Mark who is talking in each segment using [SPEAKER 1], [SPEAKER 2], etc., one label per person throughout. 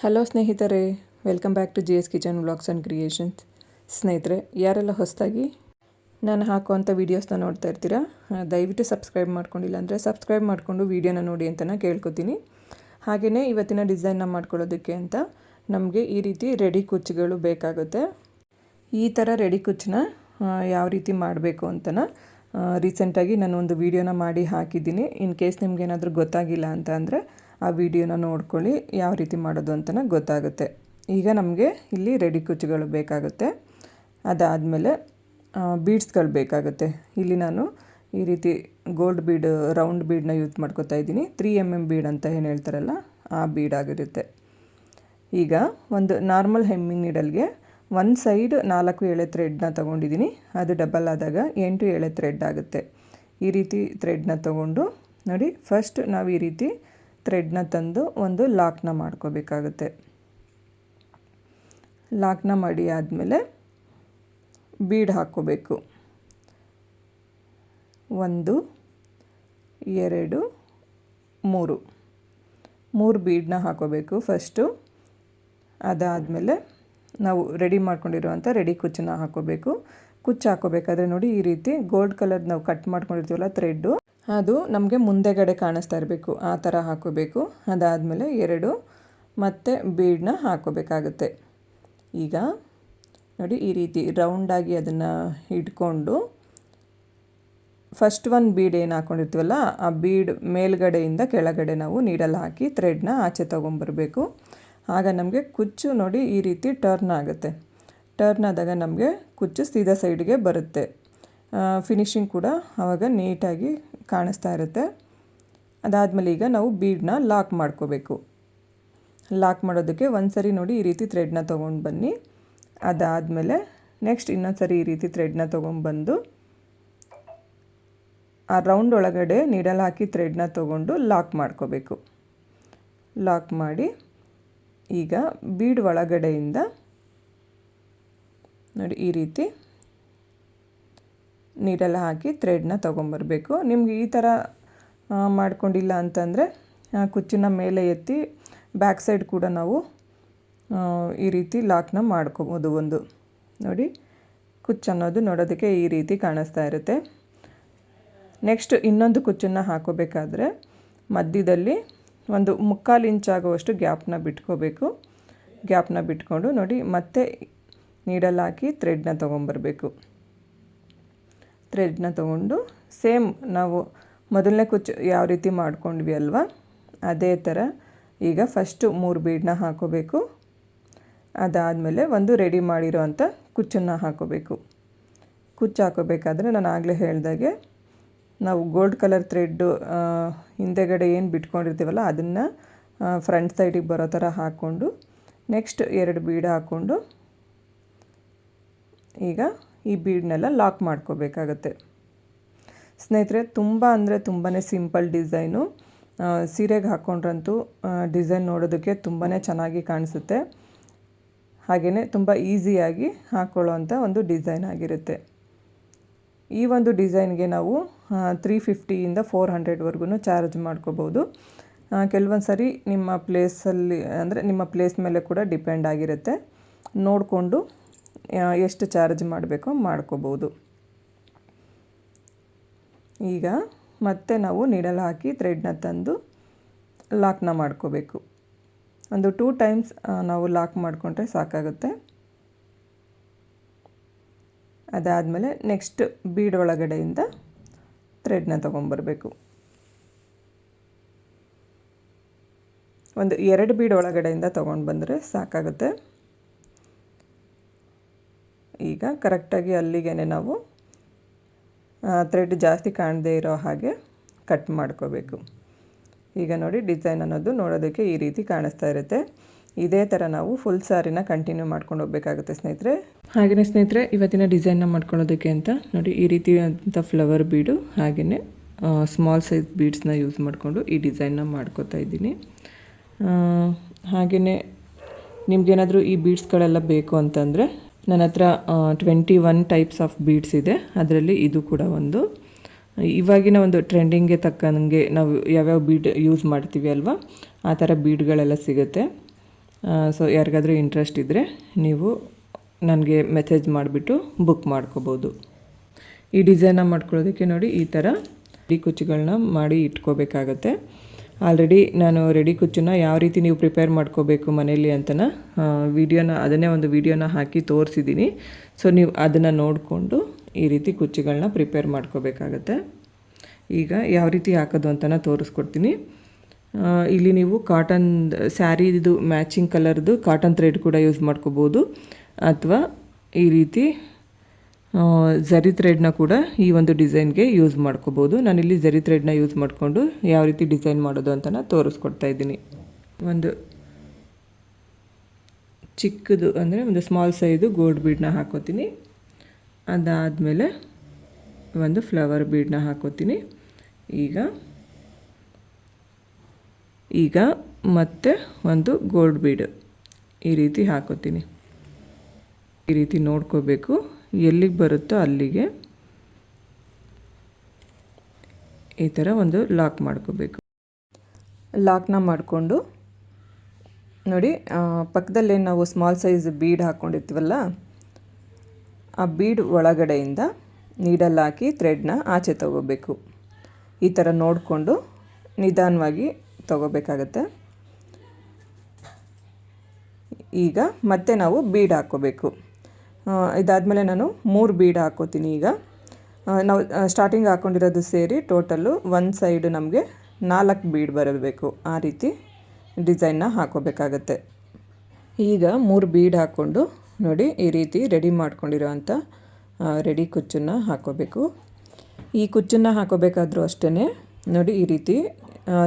[SPEAKER 1] Hello ಸ್ನೇಹಿತರೆ, welcome back to G S kitchen vlogs and creations. ಸ್ನೇಹಿತರೆ, ಯಾರೆಲ್ಲ ಹೊಸದಾಗಿ ನಾನು ಹಾಕುವಂಥ ವೀಡಿಯೋಸ್ನ ನೋಡ್ತಾ ಇರ್ತೀರಾ, ದಯವಿಟ್ಟು ಸಬ್ಸ್ಕ್ರೈಬ್ ಮಾಡ್ಕೊಂಡಿಲ್ಲ ಅಂದರೆ ಸಬ್ಸ್ಕ್ರೈಬ್ ಮಾಡಿಕೊಂಡು ವೀಡಿಯೋನ ನೋಡಿ ಅಂತ ನಾನು ಕೇಳ್ಕೊತೀನಿ. ಹಾಗೆಯೇ ಇವತ್ತಿನ ಡಿಸೈನ್ನ ಮಾಡ್ಕೊಳ್ಳೋದಕ್ಕೆ ಅಂತ ನಮಗೆ ಈ ರೀತಿ ರೆಡಿ ಕುಚ್ಚುಗಳು ಬೇಕಾಗುತ್ತೆ. ಈ ಥರ ರೆಡಿ ಕುಚ್ಚನ್ನ ಯಾವ ರೀತಿ ಮಾಡಬೇಕು ಅಂತನ ರೀಸೆಂಟಾಗಿ ನಾನು ಒಂದು ವೀಡಿಯೋನ ಮಾಡಿ ಹಾಕಿದ್ದೀನಿ. ಇನ್ ಕೇಸ್ ನಿಮ್ಗೇನಾದರೂ ಗೊತ್ತಾಗಿಲ್ಲ ಅಂತ ಅಂದರೆ ಆ ವಿಡಿಯೋನ ನೋಡ್ಕೊಳ್ಳಿ, ಯಾವ ರೀತಿ ಮಾಡೋದು ಅಂತಲೇ ಗೊತ್ತಾಗುತ್ತೆ. ಈಗ ನಮಗೆ ಇಲ್ಲಿ ರೆಡಿ ಕುಚ್ಚುಗಳು ಬೇಕಾಗುತ್ತೆ. ಅದಾದಮೇಲೆ ಬೀಡ್ಸ್ಗಳು ಬೇಕಾಗುತ್ತೆ. ಇಲ್ಲಿ ನಾನು ಈ ರೀತಿ ಗೋಲ್ಡ್ ಬೀಡ್, ರೌಂಡ್ ಬೀಡನ್ನ ಯೂಸ್ ಮಾಡ್ಕೊತಾ ಇದ್ದೀನಿ. 3mm ಬೀಡ್ ಅಂತ ಏನು ಹೇಳ್ತಾರಲ್ಲ, ಆ ಬೀಡ್ ಆಗಿರುತ್ತೆ. ಈಗ ಒಂದು ನಾರ್ಮಲ್ ಹೆಮ್ಮಿಂಗ್ ನೀಡಲ್ಗೆ ಒಂದು ಸೈಡ್ 4 ಎಳೆ ಥ್ರೆಡ್ನ ತೊಗೊಂಡಿದ್ದೀನಿ. ಅದು ಡಬಲ್ ಆದಾಗ 8 ಎಳೆ ಥ್ರೆಡ್ ಆಗುತ್ತೆ. ಈ ರೀತಿ ಥ್ರೆಡ್ನ ತೊಗೊಂಡು ನೋಡಿ, ಫಸ್ಟ್ ನಾವು ಈ ರೀತಿ ಥ್ರೆಡ್ನ ತಂದು ಒಂದು ಲಾಕ್ನ ಮಾಡ್ಕೋಬೇಕಾಗುತ್ತೆ. ಲಾಕ್ನ ಮಾಡಿ ಆದಮೇಲೆ ಬೀಡ್ ಹಾಕ್ಕೋಬೇಕು. 1 2 3 ಬೀಡನ್ನ ಹಾಕೋಬೇಕು ಫಸ್ಟು. ಅದಾದಮೇಲೆ ನಾವು ರೆಡಿ ಮಾಡ್ಕೊಂಡಿರುವಂಥ ರೆಡಿ ಕುಚ್ಚನ್ನ ಹಾಕೋಬೇಕು. ಕುಚ್ಚು ಹಾಕೋಬೇಕಾದ್ರೆ ನೋಡಿ, ಈ ರೀತಿ ಗೋಲ್ಡ್ ಕಲರ್ ನಾವು ಕಟ್ ಮಾಡ್ಕೊಂಡಿರ್ತೀವಲ್ಲ ಥ್ರೆಡ್ಡು, ಅದು ನಮಗೆ ಮುಂದೆಗಡೆ ಕಾಣಿಸ್ತಾ ಇರಬೇಕು, ಆ ಥರ ಹಾಕೋಬೇಕು. ಅದಾದಮೇಲೆ 2 ಮತ್ತು ಬೀಡನ್ನ ಹಾಕೋಬೇಕಾಗುತ್ತೆ. ಈಗ ನೋಡಿ, ಈ ರೀತಿ ರೌಂಡಾಗಿ ಅದನ್ನು ಇಟ್ಕೊಂಡು ಫಸ್ಟ್ ಒಂದು ಬೀಡ್ ಏನು ಹಾಕ್ಕೊಂಡಿರ್ತೀವಲ್ಲ, ಆ ಬೀಡ್ ಮೇಲ್ಗಡೆಯಿಂದ ಕೆಳಗಡೆ ನಾವು ನೀಡಲ್ ಹಾಕಿ ಥ್ರೆಡ್ನ ಆಚೆ ತೊಗೊಂಬರ್ಬೇಕು. ಆಗ ನಮಗೆ ಕುಚ್ಚು ನೋಡಿ ಈ ರೀತಿ ಟರ್ನ್ ಆಗುತ್ತೆ. ಟರ್ನ್ ಆದಾಗ ನಮಗೆ ಕುಚ್ಚು ಸೀದಾ ಸೈಡ್ಗೆ ಬರುತ್ತೆ. ಫಿನಿಶಿಂಗ್ ಕೂಡ ಆವಾಗ ನೀಟಾಗಿ ಕಾಣಿಸ್ತಾ ಇರುತ್ತೆ. ಅದಾದಮೇಲೆ ಈಗ ನಾವು ಬೀಡನ್ನ ಲಾಕ್ ಮಾಡ್ಕೋಬೇಕು. ಲಾಕ್ ಮಾಡೋದಕ್ಕೆ ಒಂದು ಸರಿ ನೋಡಿ ಈ ರೀತಿ ಥ್ರೆಡ್ನ ತೊಗೊಂಡು ಬನ್ನಿ. ಅದಾದಮೇಲೆ ನೆಕ್ಸ್ಟ್ ಇನ್ನೊಂದು ಸರಿ ಈ ರೀತಿ ಥ್ರೆಡ್ನ ತೊಗೊಂಡ್ಬಂದು ಆ ರೌಂಡ್ ಒಳಗಡೆ ನೀಡಲ್ ಹಾಕಿ ಥ್ರೆಡ್ನ ತೊಗೊಂಡು ಲಾಕ್ ಮಾಡ್ಕೋಬೇಕು. ಲಾಕ್ ಮಾಡಿ ಈಗ ಬೀಡ್ ಒಳಗಡೆಯಿಂದ ನೋಡಿ ಈ ರೀತಿ ನೀಡಲ್ ಹಾಕಿ ಥ್ರೆಡ್ನ ತೊಗೊಂಬರ್ಬೇಕು. ನಿಮ್ಗೆ ಈ ಥರ ಮಾಡ್ಕೊಂಡಿಲ್ಲ ಅಂತಂದರೆ ಕುಚ್ಚಿನ ಮೇಲೆ ಎತ್ತಿ ಬ್ಯಾಕ್ ಸೈಡ್ ಕೂಡ ನಾವು ಈ ರೀತಿ ಲಾಕ್ನ ಮಾಡ್ಕೋಬೋದು. ಒಂದು ನೋಡಿ, ಕುಚ್ಚು ಅನ್ನೋದು ನೋಡೋದಕ್ಕೆ ಈ ರೀತಿ ಕಾಣಿಸ್ತಾ ಇರುತ್ತೆ. ನೆಕ್ಸ್ಟ್ ಇನ್ನೊಂದು ಕುಚ್ಚನ್ನು ಹಾಕೋಬೇಕಾದ್ರೆ ಮಧ್ಯದಲ್ಲಿ ಒಂದು 3/4 ಇಂಚ್ ಆಗುವಷ್ಟು ಗ್ಯಾಪ್ನ ಬಿಟ್ಕೋಬೇಕು. ಗ್ಯಾಪ್ನ ಬಿಟ್ಕೊಂಡು ನೋಡಿ ಮತ್ತೆ ನೀಡಲ್ ಹಾಕಿ ಥ್ರೆಡ್ನ ತೊಗೊಂಬರ್ಬೇಕು. ಥ್ರೆಡ್ನ ತೊಗೊಂಡು ಸೇಮ್ ನಾವು ಮೊದಲನೇ ಕುಚ್ಚು ಯಾವ ರೀತಿ ಮಾಡ್ಕೊಂಡ್ವಿ ಅಲ್ವಾ, ಅದೇ ಥರ ಈಗ ಫಸ್ಟು 3 ಬೀಡನ್ನ ಹಾಕೋಬೇಕು. ಅದಾದಮೇಲೆ ಒಂದು ರೆಡಿ ಮಾಡಿರೋವಂಥ ಕುಚ್ಚನ್ನು ಹಾಕೋಬೇಕು. ಕುಚ್ಚು ಹಾಕೋಬೇಕಾದ್ರೆ ನಾನು ಆಗಲೇ ಹೇಳ್ದಾಗೆ ನಾವು ಗೋಲ್ಡ್ ಕಲರ್ ಥ್ರೆಡ್ಡು ಹಿಂದೆಗಡೆ ಏನು ಬಿಟ್ಕೊಂಡಿರ್ತೀವಲ್ಲ ಅದನ್ನು ಫ್ರಂಟ್ ಸೈಡಿಗೆ ಬರೋ ಥರ ಹಾಕ್ಕೊಂಡು ನೆಕ್ಸ್ಟ್ 2 ಬೀಡ್ ಹಾಕ್ಕೊಂಡು ಈಗ ಈ ಬೀಡ್ನೆಲ್ಲ ಲಾಕ್ ಮಾಡ್ಕೋಬೇಕಾಗತ್ತೆ. ಸ್ನೇಹಿತರೆ, ತುಂಬ ಅಂದರೆ ತುಂಬಾ ಸಿಂಪಲ್ ಡಿಸೈನು. ಸೀರೆಗೆ ಹಾಕ್ಕೊಂಡ್ರಂತೂ ಡಿಸೈನ್ ನೋಡೋದಕ್ಕೆ ತುಂಬಾ ಚೆನ್ನಾಗಿ ಕಾಣಿಸುತ್ತೆ. ಹಾಗೆಯೇ ತುಂಬ ಈಸಿಯಾಗಿ ಹಾಕ್ಕೊಳ್ಳೋವಂಥ ಒಂದು ಡಿಸೈನ್ ಆಗಿರುತ್ತೆ. ಈ ಒಂದು ಡಿಸೈನ್ಗೆ ನಾವು 350ಇಂದ 400ವರೆಗೂ ಚಾರ್ಜ್ ಮಾಡ್ಕೋಬೋದು. ಕೆಲವೊಂದು ಸರಿ ನಿಮ್ಮ ಪ್ಲೇಸಲ್ಲಿ ಅಂದರೆ ನಿಮ್ಮ ಪ್ಲೇಸ್ ಮೇಲೆ ಕೂಡ ಡಿಪೆಂಡ್ ಆಗಿರುತ್ತೆ. ನೋಡಿಕೊಂಡು ಎಷ್ಟು ಚಾರ್ಜ್ ಮಾಡಬೇಕೋ ಮಾಡ್ಕೋಬೋದು. ಈಗ ಮತ್ತೆ ನಾವು ನೀಡಲ್ ಹಾಕಿ ಥ್ರೆಡ್ನ ತಂದು ಲಾಕ್ನ ಮಾಡ್ಕೋಬೇಕು. ಒಂದು 2 ಟೈಮ್ಸ್ ನಾವು ಲಾಕ್ ಮಾಡಿಕೊಂಡ್ರೆ ಸಾಕಾಗುತ್ತೆ. ಅದಾದಮೇಲೆ ನೆಕ್ಸ್ಟ್ ಬೀಡ್ ಒಳಗಡೆಯಿಂದ ಥ್ರೆಡ್ನ ತೊಗೊಂಬರ್ಬೇಕು. ಒಂದು 2 ಬೀಡ್ ಒಳಗಡೆಯಿಂದ ತೊಗೊಂಡು ಬಂದರೆ ಸಾಕಾಗುತ್ತೆ. ಈಗ ಕರೆಕ್ಟಾಗಿ ಅಲ್ಲಿಗೆ ನಾವು ಥ್ರೆಡ್ ಜಾಸ್ತಿ ಕಾಣದೇ ಇರೋ ಹಾಗೆ ಕಟ್ ಮಾಡ್ಕೋಬೇಕು. ಈಗ ನೋಡಿ, ಡಿಸೈನ್ ಅನ್ನೋದು ನೋಡೋದಕ್ಕೆ ಈ ರೀತಿ ಕಾಣಿಸ್ತಾ ಇರುತ್ತೆ. ಇದೇ ಥರ ನಾವು ಫುಲ್ ಸ್ಯಾರಿನ ಕಂಟಿನ್ಯೂ ಮಾಡ್ಕೊಂಡು ಹೋಗಬೇಕಾಗುತ್ತೆ ಸ್ನೇಹಿತರೆ. ಹಾಗೆಯೇ ಸ್ನೇಹಿತರೆ, ಇವತ್ತಿನ ಡಿಸೈನ್ನ ಮಾಡ್ಕೊಳ್ಳೋದಕ್ಕೆ ಅಂತ ನೋಡಿ ಈ ರೀತಿಯಾದಂಥ ಫ್ಲವರ್ ಬೀಡು ಹಾಗೆಯೇ ಸ್ಮಾಲ್ ಸೈಜ್ ಬೀಡ್ಸ್ನ ಯೂಸ್ ಮಾಡಿಕೊಂಡು ಈ ಡಿಸೈನ್ನ ಮಾಡ್ಕೋತಾ ಇದ್ದೀನಿ. ಹಾಗೆಯೇ ನಿಮಗೇನಾದರೂ ಈ ಬೀಡ್ಸ್ಗಳೆಲ್ಲ ಬೇಕು ಅಂತಂದರೆ ನನ್ನ ಹತ್ರ 21 ಟೈಪ್ಸ್ ಆಫ್ ಬೀಡ್ಸ್ ಇದೆ. ಅದರಲ್ಲಿ ಇದು ಕೂಡ ಒಂದು. ಇವಾಗಿನ ಒಂದು ಟ್ರೆಂಡಿಂಗ್ಗೆ ತಕ್ಕಂಗೆ ನಾವು ಯಾವ್ಯಾವ ಬೀಡ್ ಯೂಸ್ ಮಾಡ್ತೀವಿ ಅಲ್ವಾ, ಆ ಥರ ಬೀಡ್ಗಳೆಲ್ಲ ಸಿಗುತ್ತೆ. ಸೊ ಯಾರಿಗಾದರೂ ಇಂಟ್ರೆಸ್ಟ್ ಇದ್ದರೆ ನೀವು ನನಗೆ ಮೆಸೇಜ್ ಮಾಡಿಬಿಟ್ಟು ಬುಕ್ ಮಾಡ್ಕೋಬೋದು. ಈ ಡಿಸೈನ್ನ ಮಾಡ್ಕೊಳ್ಳೋದಕ್ಕೆ ನೋಡಿ ಈ ಥರ ರೆಡಿ ಕುಚ್ಚುಗಳನ್ನ ಮಾಡಿ ಇಟ್ಕೋಬೇಕಾಗತ್ತೆ. ಆಲ್ರೆಡಿ ನಾನು ರೆಡಿ ಕುಚ್ಚನ್ನ ಯಾವ ರೀತಿ ನೀವು ಪ್ರಿಪೇರ್ ಮಾಡ್ಕೋಬೇಕು ಮನೇಲಿ ಅಂತನ ಅದನ್ನೇ ಒಂದು ವಿಡಿಯೋನ ಹಾಕಿ ತೋರಿಸಿದ್ದೀನಿ. ಸೊ ನೀವು ಅದನ್ನು ನೋಡಿಕೊಂಡು ಈ ರೀತಿ ಕುಚ್ಚುಗಳನ್ನ ಪ್ರಿಪೇರ್ ಮಾಡ್ಕೋಬೇಕಾಗತ್ತೆ. ಈಗ ಯಾವ ರೀತಿ ಹಾಕೋದು ಅಂತನ ತೋರಿಸ್ಕೊಡ್ತೀನಿ. ಇಲ್ಲಿ ನೀವು ಕಾಟನ್ ಸ್ಯಾರಿದು ಮ್ಯಾಚಿಂಗ್ ಕಲರ್ದು ಕಾಟನ್ ಥ್ರೆಡ್ ಕೂಡ ಯೂಸ್ ಮಾಡ್ಕೋಬೋದು, ಅಥವಾ ಈ ರೀತಿ ಝರಿ ಥ್ರೆಡ್ನ ಕೂಡ ಈ ಒಂದು ಡಿಸೈನ್ಗೆ ಯೂಸ್ ಮಾಡ್ಕೋಬೋದು. ನಾನಿಲ್ಲಿ ಝರಿ ಥ್ರೆಡ್ನ ಯೂಸ್ ಮಾಡಿಕೊಂಡು ಯಾವ ರೀತಿ ಡಿಸೈನ್ ಮಾಡೋದು ಅಂತ ತೋರಿಸ್ಕೊಡ್ತಾ ಇದ್ದೀನಿ. ಒಂದು ಚಿಕ್ಕದು ಅಂದರೆ ಒಂದು ಸ್ಮಾಲ್ ಸೈಜು ಗೋಲ್ಡ್ ಬೀಡನ್ನ ಹಾಕೋತೀನಿ. ಅದಾದಮೇಲೆ ಒಂದು ಫ್ಲವರ್ ಬೀಡನ್ನ ಹಾಕೋತೀನಿ. ಈಗ ಮತ್ತೆ ಒಂದು ಗೋಲ್ಡ್ ಬೀಡ್ ಈ ರೀತಿ ಹಾಕೋತೀನಿ. ಈ ರೀತಿ ನೋಡ್ಕೋಬೇಕು, ಎಲ್ಲಿಗೆ ಬರುತ್ತೋ ಅಲ್ಲಿಗೆ ಈ ಥರ ಒಂದು ಲಾಕ್ ಮಾಡ್ಕೋಬೇಕು. ಲಾಕ್ನ ಮಾಡಿಕೊಂಡು ನೋಡಿ, ಪಕ್ಕದಲ್ಲೇ ನಾವು ಸ್ಮಾಲ್ ಸೈಜ್ ಬೀಡ್ ಹಾಕ್ಕೊಂಡಿರ್ತೀವಲ್ಲ, ಆ ಬೀಡ್ ಒಳಗಡೆಯಿಂದ ನೀಡಲ್ ಹಾಕಿ ಥ್ರೆಡ್ನ ಆಚೆ ತಗೋಬೇಕು. ಈ ಥರ ನೋಡಿಕೊಂಡು ನಿಧಾನವಾಗಿ ತಗೋಬೇಕಾಗತ್ತೆ. ಈಗ ಮತ್ತೆ ನಾವು ಬೀಡ್ ಹಾಕ್ಕೋಬೇಕು. ಇದಾದಮೇಲೆ ನಾನು 3 ಬೀಡ್ ಹಾಕ್ಕೋತೀನಿ. ಈಗ ನಾವು ಸ್ಟಾರ್ಟಿಂಗ್ ಹಾಕ್ಕೊಂಡಿರೋದು ಸೇರಿ ಟೋಟಲ್ಲು ಒಂದು ಸೈಡು ನಮಗೆ 4 ಬೀಡ್ ಬರಬೇಕು. ಆ ರೀತಿ ಡಿಸೈನ್ನ ಹಾಕ್ಕೋಬೇಕಾಗತ್ತೆ. ಈಗ 3 ಬೀಡ್ ಹಾಕ್ಕೊಂಡು ನೋಡಿ ಈ ರೀತಿ ರೆಡಿ ಮಾಡ್ಕೊಂಡಿರೋ ಅಂಥ ರೆಡಿ ಕುಚ್ಚನ್ನು ಹಾಕ್ಕೋಬೇಕು. ಈ ಕುಚ್ಚನ್ನು ಹಾಕೋಬೇಕಾದ್ರೂ ಅಷ್ಟೇ ನೋಡಿ ಈ ರೀತಿ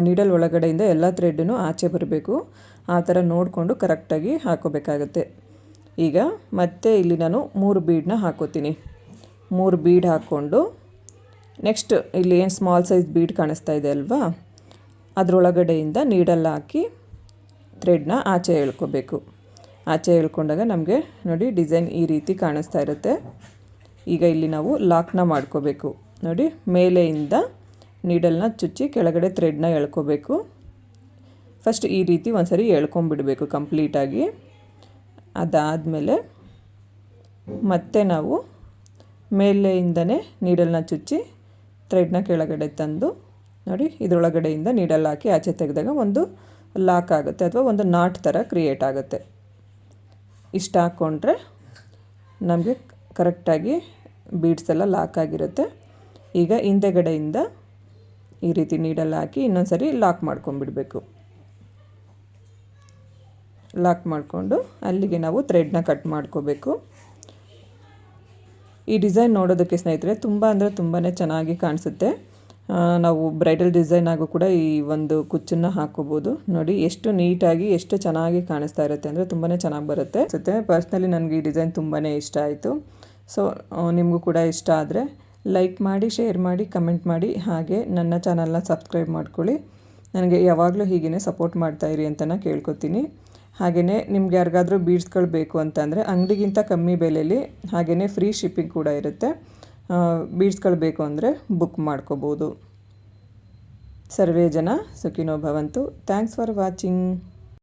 [SPEAKER 1] ನೀಡಲ್ ಒಳಗಡೆಯಿಂದ ಎಲ್ಲ ಥ್ರೆಡ್ಡೂ ಆಚೆ ಬರಬೇಕು. ಆ ಥರ ನೋಡಿಕೊಂಡು ಕರೆಕ್ಟಾಗಿ ಹಾಕೋಬೇಕಾಗತ್ತೆ. ಈಗ ಮತ್ತೆ ಇಲ್ಲಿ ನಾನು 3 ಬೀಡನ್ನ ಹಾಕೋತೀನಿ. 3 ಬೀಡ್ ಹಾಕ್ಕೊಂಡು ನೆಕ್ಸ್ಟ್ ಇಲ್ಲಿ ಏನು ಸ್ಮಾಲ್ ಸೈಜ್ ಬೀಡ್ ಕಾಣಿಸ್ತಾ ಇದೆ ಅಲ್ವಾ, ಅದರೊಳಗಡೆಯಿಂದ ನೀಡಲ್ ಹಾಕಿ ಥ್ರೆಡ್ನ ಆಚೆ ಎಳ್ಕೋಬೇಕು. ಆಚೆ ಎಳ್ಕೊಂಡಾಗ ನಮಗೆ ನೋಡಿ ಡಿಸೈನ್ ಈ ರೀತಿ ಕಾಣಿಸ್ತಾ ಇರುತ್ತೆ. ಈಗ ಇಲ್ಲಿ ನಾವು ಲಾಕ್ನ ಮಾಡ್ಕೋಬೇಕು. ನೋಡಿ ಮೇಲೆಯಿಂದ ನೀಡಲ್ನ ಚುಚ್ಚಿ ಕೆಳಗಡೆ ಥ್ರೆಡ್ನ ಎಳ್ಕೋಬೇಕು. ಫಸ್ಟ್ ಈ ರೀತಿ ಒಂದ್ಸರಿ ಎಳ್ಕೊಂಬಿಡಬೇಕು ಕಂಪ್ಲೀಟಾಗಿ. ಅದಾದಮೇಲೆ ಮತ್ತೆ ನಾವು ಮೇಲೆಯಿಂದನೇ ನೀಡಲ್ನ ಚುಚ್ಚಿ ಥ್ರೆಡ್ನ ಕೆಳಗಡೆ ತಂದು ನೋಡಿ ಇದರೊಳಗಡೆಯಿಂದ ನೀಡಲ್ ಹಾಕಿ ಆಚೆ ತೆಗೆದಾಗ ಒಂದು ಲಾಕ್ ಆಗುತ್ತೆ, ಅಥವಾ ಒಂದು ನಾಟ್ ಥರ ಕ್ರಿಯೇಟ್ ಆಗುತ್ತೆ. ಇಷ್ಟ ಹಾಕ್ಕೊಂಡ್ರೆ ನಮಗೆ ಕರೆಕ್ಟಾಗಿ ಬೀಡ್ಸ್ ಎಲ್ಲ ಲಾಕ್ ಆಗಿರುತ್ತೆ. ಈಗ ಹಿಂದೆಗಡೆಯಿಂದ ಈ ರೀತಿ ನೀಡಲ್ ಹಾಕಿ ಇನ್ನೊಂದು ಸರಿ ಲಾಕ್ ಮಾಡ್ಕೊಂಡ್ಬಿಡಬೇಕು. ಲಾಕ್ ಮಾಡಿಕೊಂಡು ಅಲ್ಲಿಗೆ ನಾವು ಥ್ರೆಡ್ನ ಕಟ್ ಮಾಡ್ಕೋಬೇಕು. ಈ ಡಿಸೈನ್ ನೋಡೋದಕ್ಕೆ ಸ್ನೇಹಿತರೆ ತುಂಬ ಅಂದರೆ ತುಂಬಾ ಚೆನ್ನಾಗಿ ಕಾಣಿಸುತ್ತೆ. ನಾವು ಬ್ರೈಡಲ್ ಡಿಸೈನ್ ಆಗು ಕೂಡ ಈ ಒಂದು ಕುಚ್ಚನ್ನು ಹಾಕೋಬೋದು. ನೋಡಿ ಎಷ್ಟು ನೀಟಾಗಿ ಎಷ್ಟು ಚೆನ್ನಾಗಿ ಕಾಣಿಸ್ತಾ ಇರುತ್ತೆ ಅಂದರೆ ತುಂಬಾ ಚೆನ್ನಾಗಿ ಬರುತ್ತೆ ಅನಿಸುತ್ತೆ. ಪರ್ಸ್ನಲಿ ನನಗೆ ಈ ಡಿಸೈನ್ ತುಂಬಾ ಇಷ್ಟ ಆಯಿತು. ಸೊ ನಿಮಗೂ ಕೂಡ ಇಷ್ಟ ಆದರೆ ಲೈಕ್ ಮಾಡಿ, ಶೇರ್ ಮಾಡಿ, ಕಮೆಂಟ್ ಮಾಡಿ, ಹಾಗೆ ನನ್ನ ಚಾನಲ್ನ ಸಬ್ಸ್ಕ್ರೈಬ್ ಮಾಡ್ಕೊಳ್ಳಿ. ನನಗೆ ಯಾವಾಗಲೂ ಹೀಗೇ ಸಪೋರ್ಟ್ ಮಾಡ್ತಾಯಿರಿ ಅಂತ ಕೇಳ್ಕೊತೀನಿ. ಹಾಗೆಯೇ ನಿಮ್ಗೆ ಯಾರಿಗಾದರೂ ಬೀಡ್ಸ್ಗಳು ಬೇಕು ಅಂತಂದರೆ ಅಂಗಡಿಗಿಂತ ಕಮ್ಮಿ ಬೆಲೆಯಲ್ಲಿ ಹಾಗೆಯೇ ಫ್ರೀ ಶಿಪ್ಪಿಂಗ್ ಕೂಡ ಇರುತ್ತೆ. ಬೀಡ್ಸ್ಗಳು ಬೇಕು ಅಂದರೆ ಬುಕ್ ಮಾಡ್ಕೋಬೋದು. ಸರ್ವೇ ಜನ ಸುಖಿನೋ ಭವಂತು. Thanks for watching.